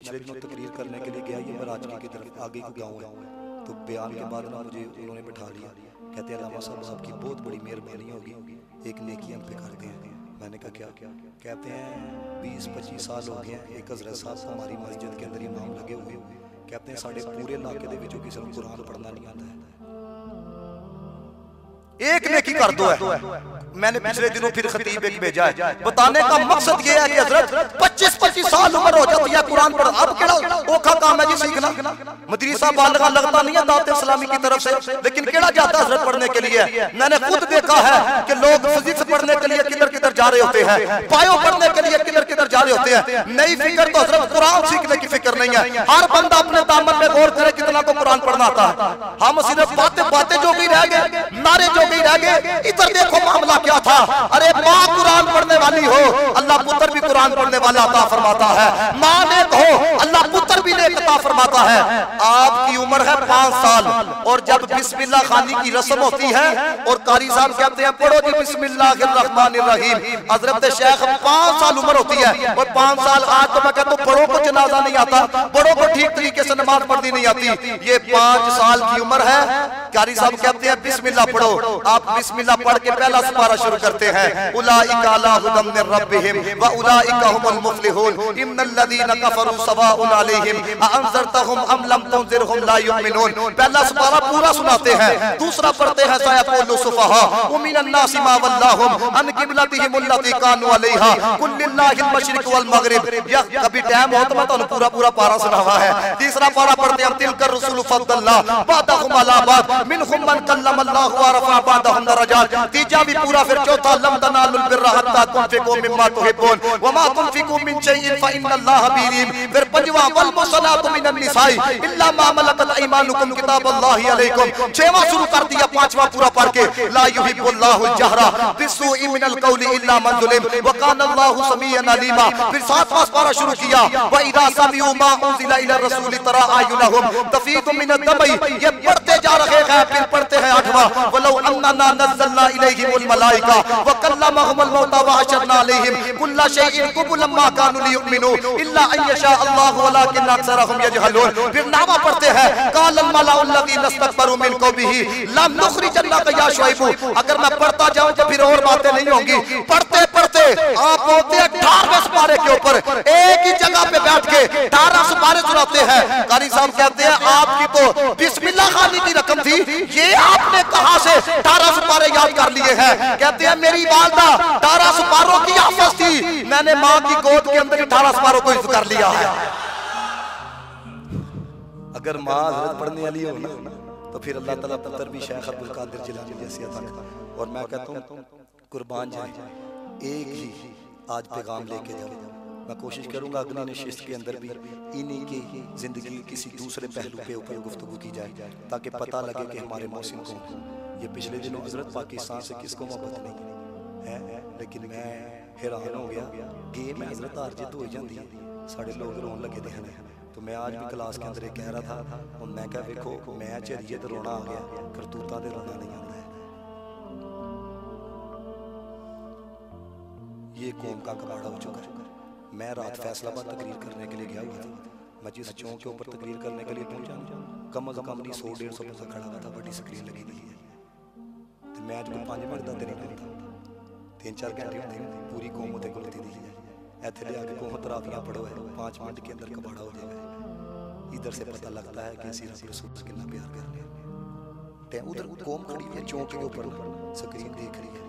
पिछले दिनों तकरीर करने के लिए गया, ये मराजकी की तरफ आगे का गाँव है। तो बयान के बाद ना मुझे उन्होंने बिठा लिया, कहते हैं अल्लामा साहब आपकी बहुत बड़ी मेहरबानी होगी, एक नेकी हम पे करते हैं। मैंने कहा क्या? कहते हैं 20-25 साल हो गए हैं, एक हज़रत साहब हमारी मस्जिद के अंदर इमाम लगे हुए, कहते हैं साढ़े पूरे इलाके दे विचों किसी को कुरान पढ़ना नहीं आता है, एक नेकी कर दो है। मैंने पिछले दिनों फिर खतीब एक भेजा है, बताने का मकसद ये है कि हजरत 25-25 साल उम्र हो जाती है कुरान पढ़, अब केड़ा औखा काम है जी सीखना। मदरसा बालगा लगता नहीं है दावत इस्लामी की तरफ से, लेकिन केड़ा जाता है हजरत पढ़ने के लिए। मैंने खुद देखा है कि लोग फिजिक्स पढ़ने के लिए किधर किधर जा रहे होते हैं, बायो पढ़ने के लिए किधर किधर जा रहे होते हैं। नई फिक्र तो हजरत कुरान सीखने की फिक्र नहीं है। हर बंदा अपने दामन में गौर करे कितना को कुरान पढ़ना आता है। हम सिर्फ बातें जो भी रह गए, नारे जो भी रह गए। इधर देखो मामला क्या था। अरे माँ कुरान पढ़ने वाली हो, अल्लाह पुत्र भी कुरान पढ़ने वाला अता फरमाता है। माँ नेक हो, अल्लाह पुत्र भी नेक अता फरमाता है। आपकी उम्र है 5 साल और जब बिस्मिल्लाह खानी की रस्म होती है और कारी साहब कहते हैं पढ़ो जी बिस्मिल्लाहिर्रहमानिर्रहीम, हजरत शेख 5 साल उम्र होती है और 5 साल आज तो मैं कहता हूँ बड़ों को जनाजा नहीं आता, बड़ों को ठीक तरीके से नमाज पढ़नी नहीं आती। ये 5 साल की उम्र है। कारी साहब कहते हैं बिस्मिल्लाह पढ़ो। आप बिस्मिल्लाह पढ़ के पहला सुपारा शुरू करते हैं, उलाइका अला हुदम मिर रब्बिहिम व उलाइका हुमुल मुफ्लिहून इन्नल लदीना कफरू सवाउन अलैहिम अअनज़रतहुम अम लम तुनज़िरहुम ला युमिनून। पहला सुपारा पूरा सुनाते हैं। दूसरा पढ़ते हैं सयक़ूलु सुफ़हा व मिनन नासि मा वल्लाहुम अन क़िबलतिहिम अल्लती कानू अलैहा कुल लिल्लाहिल मशरिक़ वल मग़रिब। या कभी टाइम हो तो मैं तो पूरा पारा सुना हुआ है। तीसरा पारा पढ़ते हैं तिलकर रसूल फद्दलना बादहुम अला बाद मिनहुम मन कल्लम अल्लाहु व रफ़अ बादहुम दरजात। तीसरा भी पूरा, फिर चौथा लम तनालुल बिर्रा हत्ता तुनफ़िकू मिम्मा तुहिब्बून व मा तुनफ़िकू मिन शैइन फ़इन्नल्लाहा बिहीम। फिर पंजवां वल मुसलातु मिनन निसाई इल्ला मा मलकत अयमानुकुम किताबुल्लाहि अलैकुम। छठवां शुरू कर दिया, पांचवां पूरा पढ़ के ला युहिब्बुल्लाहुल जहरा बिस्सूइ मिनल कौलि इल्ला मन ज़ुलिम व कानल्लाहु समीअन अलीमा। फिर सातवां पारा शुरू किया, व इज़ा समिअू मा उनज़िला इला रसूलि तरा अयुनहुम तफ़ीदु मिनद दमई। ये पढ़ते जा रहे हैं। फिर पढ़ते हैं 8वां, वलौ अन्ना नज़्ज़लना इलैहिमुल मलाइका व कल्लमहुमुल मौता व अशरना अलैहिम कुल्ला शैइन क़ुबुलन मा कानू लियुमिनू इल्ला अन यशा अल्लाहु वलाकिन अक्सरहुम यजहलून। फिर नामा पढ़ते हैं, क़ालल मलाउ लज़ीना इस्तकबरू मिन क़ौमिही लम नुख़रिजन्नका या शुऐब। अगर मैं पढ़ता जाऊं तो फिर और बातें नहीं होंगी। पढ़ते पढ़ते आप होते हैं 18वें सुपारे के ऊपर, एक ही जगह पे बैठ के 18 सुपारे सुनाते हैं। कारी साहब कहते हैं आपकी तो बिस्मिल्लाह खानी की रकम थी, ये आपने कहां से 18 सुपारे याद कर लिए हैं। कहते हैं मेरी वालदा 18 सुपारों की हाफिज थी, मैंने माँ की गोद के अंदर 18 सुपारों को हिफ्ज़ कर लिया है। अगर माँ हज़रत पढ़ने वाली हो ना तो फिर अल्लाह ताला पुत्र भी शेख अब्दुल कादिर जिलानी जैसी अता करे। और मैं कहता हूँ कुर्बान जाए, एक ही आज पैगाम लेके जाओ। मैं कोशिश करूंगा अगली नशिस्त के अंदर भी इन्हीं की जिंदगी किसी दूसरे पहलू के ऊपर गुफ्तगू की जाए ताकि पता लगे कि हमारे मौसम कौन। ये पिछले दिनों हजरत पाकिस्तान से किसको मोहब्बत नहीं है, लेकिन मैं हैरान हो गया। गेम में हजरत हार जित हो जाती है, साढ़े लोग रोन लगे थे हैं। तो मैं आज भी क्लास के अंदर एक कह रहा था, और मैं क्या देखो मैच हरिए तो रोना आ गया, करतूता दे रोना नहीं आता है। ये कौम का कबाड़ा हो चुका है। मैं रात फैसलाबाद तकरीर करने के लिए गया हुआ था। मैं जिस चौक के ऊपर तकरीर करने के लिए पहुंचा, कम अज कम नहीं 100-150 बंदा खड़ा हुआ था, बड़ी स्क्रीन लगी थी। तो मैच को 5 मिनट का देरी नहीं था, 3-4 घंटे होते पूरी कौम उत्ते खलोती दी है। इतने लिया के कौम तराफियाँ पढ़ो है, 5 मिनट के अंदर कबाड़ा हो जाएगा। इधर से पता लगता है कि सिर्फ रसूल से कितना प्यार कर रहे हैं। उधर कौम खड़ी है चौक के ऊपर, स्क्रीन देख रही है।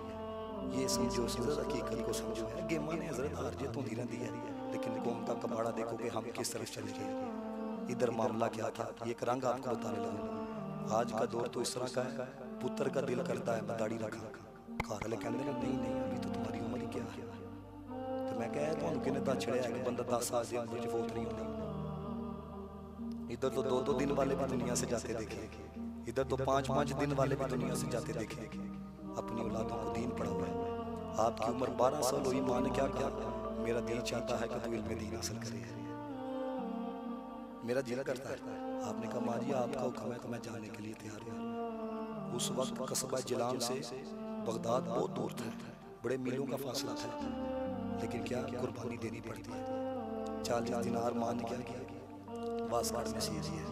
ये समझो हकीकत को समझो है। गेमा ने हजरत हार जित होती रहती है, लेकिन कौम का कबाड़ा देखो कि हम किस तरफ चले गए। इधर मामला क्या था, एक रंग आपको बताने लगा। आज का दौर तो इस तरह का है, पुत्र का दिल करता है मैं दाढ़ी रखा, घर वाले कहते हैं नहीं अभी तो तुम्हारी उम्र क्या है। तो मैं कह तुम किन्ने दा छड़िया है कि बंदा 10 साल की उम्र च फौत नहीं होनी। इधर तो 2-2 दिन वाले भी दुनिया से जाते देखे, इधर तो 5-5 दिन वाले भी दुनिया से जाते देखे। अपनी औलादों को दीन पढ़ा हुआ है। आपकी उम्र 12 साल हुई, माँ ने क्या कहा, मेरा दिल चाहता है कि तू इल्म दीन हासिल करे, मेरा दिल करता है। आपने कहा माँ जी आपका हुक्म है तो मैं जाने के लिए तैयार हूँ। उस वक्त कस्बा जिलाम से बगदाद बहुत दूर था, बड़े मीलों का फासला था, लेकिन क्या कुर्बानी देनी पड़ती है। 40 दिनार मान क्या किया, वास्कट में सी दिया।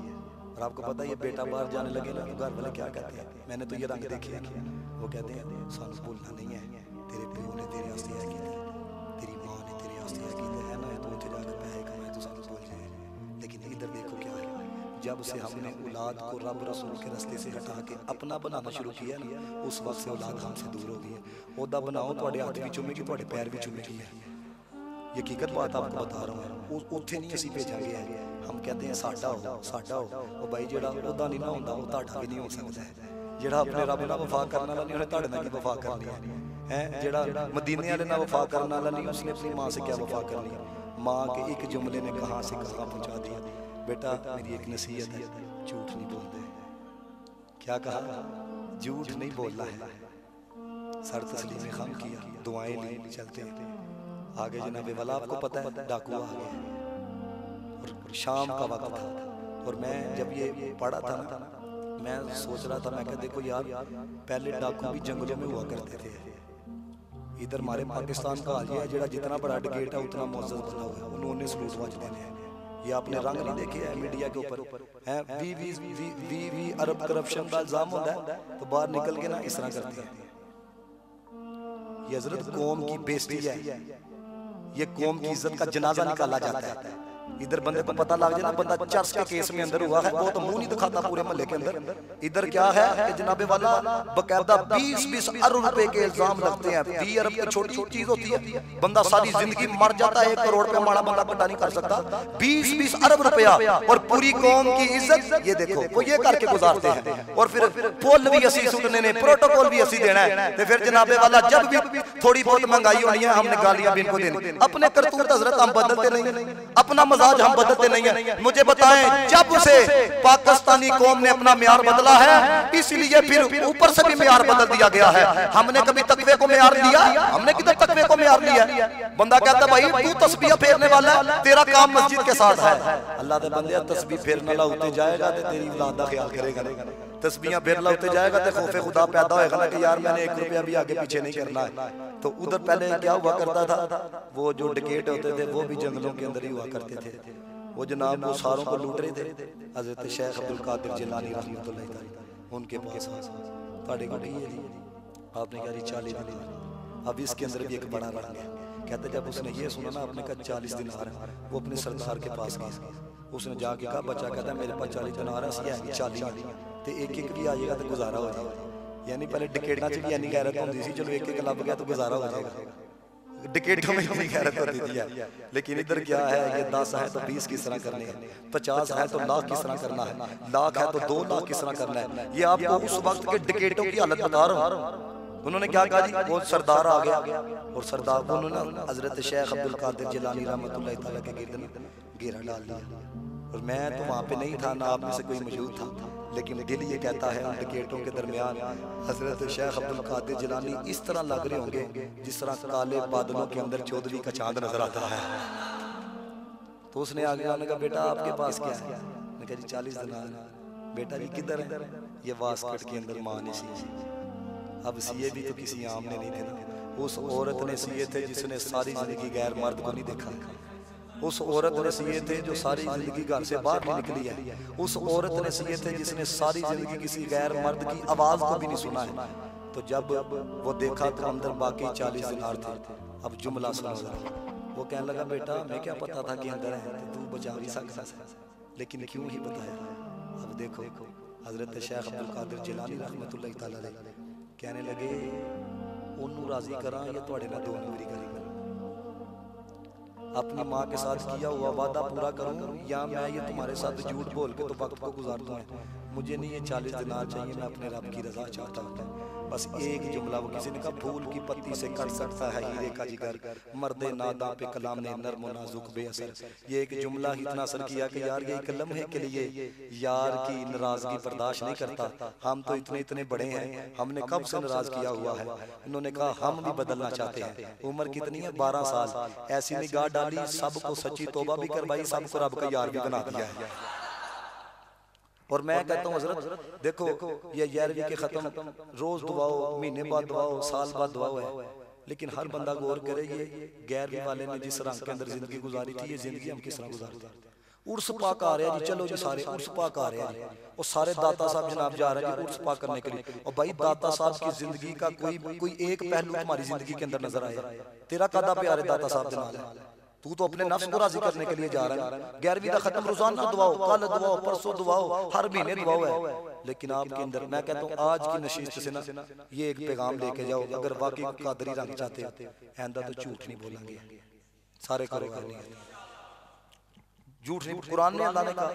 और आपको पता है ये बेटा बाहर जाने लगे ना तो घर वाले क्या कहते हैं, मैंने तो ये रंग देखे हैं, वो कहते हैं सानू भूलना नहीं है, तेरे प्यो ने तेरे वास्ते है की, तेरी माँ ने तेरे वास्ते है की, है ना तू उत्थे जाकर पैसे कमाए तो सानू भूल जाए। लेकिन इधर देखो क्या है, जब से हमने औलाद को रब रसूल के रास्ते से हटा के अपना बनाना शुरू किया ना, उस वक्त से औलाद हमसे दूर हो गई है। ओदा बनाओ तुहाडे हाथ भी चूमेगी, तुहाडे पैर भी चूमेगी है, ये हकीकत बात आपको बता रहा हूँ। उत्थे नहीं असीं भेजांगे, हम कहते हैं साडा हो साडा हो, वो भाई जेड़ा ओदा नहीं ना होंदा, वो तुहाडा भी नहीं हो सकता है। जेड़ा अपने रब नाल वफा करने वाला नहीं, उन्हें तुहाडे नाल की वफा करनी है। जेड़ा मदीने वाले नाल वफा करने वाला नहीं, उसने अपनी माँ से क्या वफा करनी है। माँ के एक जुमले ने कहाँ से कहाँ पहुँचा दिया। बेटा मेरी एक नसीहत है, झूठ नहीं बोलते। क्या कहा, झूठ नहीं बोलना है। सर तस्लीम खाम किया, दुआएं ली, चलते आगे। जनाबे वाला आपको पता है डाकू आ गए और शाम का वक्त था, और मैं जब ये पढ़ा था ना, मैं सोच रहा था, मैं कहा देखो यार पहले डाकू भी जंगलों में हुआ करते थे। इधर हमारे पाकिस्तान का हाल ये है, जेड़ा जितना बड़ा गेट है उतना मुअज़्ज़ज़ बना हुआ है, उन्होंने सलूट वज देने हैं। ये आपने रंग नहीं देखे है मीडिया के ऊपर है, 20 अरब करप्शन का इल्जाम होता है तो बाहर निकल के ना इस तरह करते हैं। ये हजरत कौम की बेइज्जती है, ये कौम की इज्जत का जनाजा निकाला जाता है। इधर बंदे को पता लग जाए ना बंदा चर्च के केस में अंदर हुआ है, वो तो मुंह नहीं दिखाता पूरे मोहल्ले के अंदर। इधर क्या है कि जनाबे वाला बकायदा 20-20 अरब रुपए के इल्जाम लगते हैं। 20 अरब की छोटी चीज होती है, बंदा सारी जिंदगी मर जाता है, 1 करोड़ पे माड़ा बंदा पता नहीं कर सकता। 20-20 अरब रुपया और पूरी कौम की इज्जत, ये देखो वो ये करके गुजारते हैं। और फिर पुल भी असी सुनने ने, प्रोटोकॉल भी असी देना है, तो फिर जनाबे वाला जब भी थोड़ी बहुत महंगाई होनी है हमने गालियां भी इनको देनी। अपने करतूत हजरत हम बदलते नहीं, अपना मजाज हम बदलते नहीं है। मुझे बताएं, जब से पाकिस्तानी कौम ने अपना म्यार बदला है, इसलिए फिर ऊपर से भी म्यार बदल दिया गया है। हमने कभी तकवे को म्यार दिया? हमने किधर तकवे को म्यार लिया? बंदा कहता भाई तू तस्बीह फेरने वाला है, तेरा काम मस्जिद के साथ है। अल्लाह दे बंदे तस्बीह फेरने वाला होते जाएगा तो तेरी औलाद का ख्याल करेगा। तस्बीहां फेरना होते जाएगा तो खौफे खुदा पैदा होएगा ना कि यार मैंने 1 रुपया भी आगे पीछे नहीं करना है। तो उधर पहले क्या हुआ करता था, वो जो डकैत होते थे वो भी जंगलों के अंदर ही हुआ करते थे। वो जनाब वो सारों को लूट रहे थे। हजरत शेख अब्दुल कादिर जिलानी रहमतुल्लाह अलैह उनके पास आपने कहा 40 दिन। अब इसके अंदर भी एक बड़ा रंग है। कहते जब उसने ये सुना ना, आपने कहा 40 दिनार, वो अपने सरदार के पास गया। उसने जाके कहा, बच्चा कहता मेरे पास 40 दिनार है, 40 तो एक भी आएगा तो गुजारा हो जाएगा। यानी पहले डिकेटा च भी यानी गैरत होती थी, चलो एक लग गया तो गुजारा हो जाएगा। डिकेटों में इतनी गैरत होती थी, लेकिन इधर क्या है, ये 10 है तो 20 किस तरह करने हैं, 50 है तो लाख किस तरह करना है, लाख है तो 2 लाख किस तरह करना है। ये आपको उस वक्त के डिकेटों की हालत बता रहा हूँ। उन्होंने क्या कहा जी, वो सरदार आ गया और सरदार को उन्होंने हजरत शेख अब्दुल कादिर जिलानी रहमतुल्लाह तआला के गिर्द घेरा डाल दिया। और मैं तो वहाँ पे नहीं था, ना आप में से कोई मौजूद था, लेकिन दिल ये कहता है उन डिकेटों के दरमियान हजरत शेख अब्दुल कादिर जिलानी इस तरह लग रहे होंगे जिस तरह काले बादलों के अंदर चौधरी का चांद नजर आता है। तो उसने आगे आने का, बेटा आपके पास क्या है? मैंने कहा जी 40 दिनार। बेटा जी किधर है? ये वास्कट के अंदर माँ ने सी। अब सीए भी तो किसी आम ने नहीं थे ना, उस औरत ने सीए थे जिसने सारी जिंदगी गैर मर्द को नहीं देखा। उस औरत ने सीए थे जो सारी जिंदगी घर से बाहर नहीं निकली है। उस औरत ने सीए थे जिसने सारी जिंदगी किसी गैर मर्द की आवाज को भी नहीं सुना है। तो जब वो देखा तो अंदर बाकी 40 दिनार थे। अब जुमला सुना, वो कहने लगा, बेटा मैं क्या पता था कि अंदर है, तू बचा भी सकता है, लेकिन क्यों ही बताया। अब देखो हजरत शेख अब्दुल कादिर जिलानी रहमतुल्लाह तआला अलैह कहने लगे, ओनू राजी करा या तुहाडे नाल 2 नंबरी करी, अपनी माँ के साथ किया हुआ वादा पूरा करूं या मैं ये तुम्हारे साथ झूठ बोल के तो वक्त को गुजार दूं। मुझे नहीं ये 40 दिनार चाहिए, मैं अपने रब की रजा चाहता हूँ। बस एक जुमला, वो किसी ने कहा फूल की पत्ती से कट सकता है हीरे का जिगर, मर्दे नादा पे कलाम ने नर्म नाजुक बेअसर। ये एक जुमला ही इतना असर किया कि यार ये एक लम्हे के लिए यार की नाराजगी बर्दाश्त नहीं करता। हम तो इतने बड़े हैं, हमने कब से नाराज किया हुआ है। उन्होंने कहा हम भी बदलना चाहते हैं। उम्र कितनी है? 12 साल। ऐसी निगाह डाली, सबको सच्ची तौबा भी करवाई, सबको रब का यार भी बना दिया है। और मैं कहता हूँ हजरत देखो, ये 11वीं के खत्म रोज दुआओ, महीने बाद दुआओ, साल बाद दुआओ है, लेकिन हर बंदा गौर करे ये गैर वाले ने जिस रंग के अंदर जिंदगी गुजारी थी, ये जिंदगी हम किस तरह गुजारते हैं। उर्स पाक आ रहा है जी, चलो जी सारे उर्स पाक आ रहे हैं और सारे दाता साहब जनाब जा रहे हैं जी उर्स पाक करने के लिए। और भाई दाता साहब की जिंदगी का कोई एक पहलू तुम्हारी जिंदगी के अंदर नजर आए, तेरा कदा प्यारे दाता साहब जनाब है, तू तो अपने नफ्स को राजी करने के लिए जा रहा है। 11वीं का खत्म रोजाना दुआओ, कल दुआओ, परसों दुआओ, हर महीने दुआओ है, लेकिन आपके अंदर मैं कहता हूँ आज की नशिस्त से ना ये एक पैगाम लेके जाओ, अगर वाकई कादरी रंग चाहते हो आइंदा तो झूठ नहीं बोलेंगे, सारे कारोबार नहीं, झूठ नहीं। कुरान ने अल्लाह ने कहा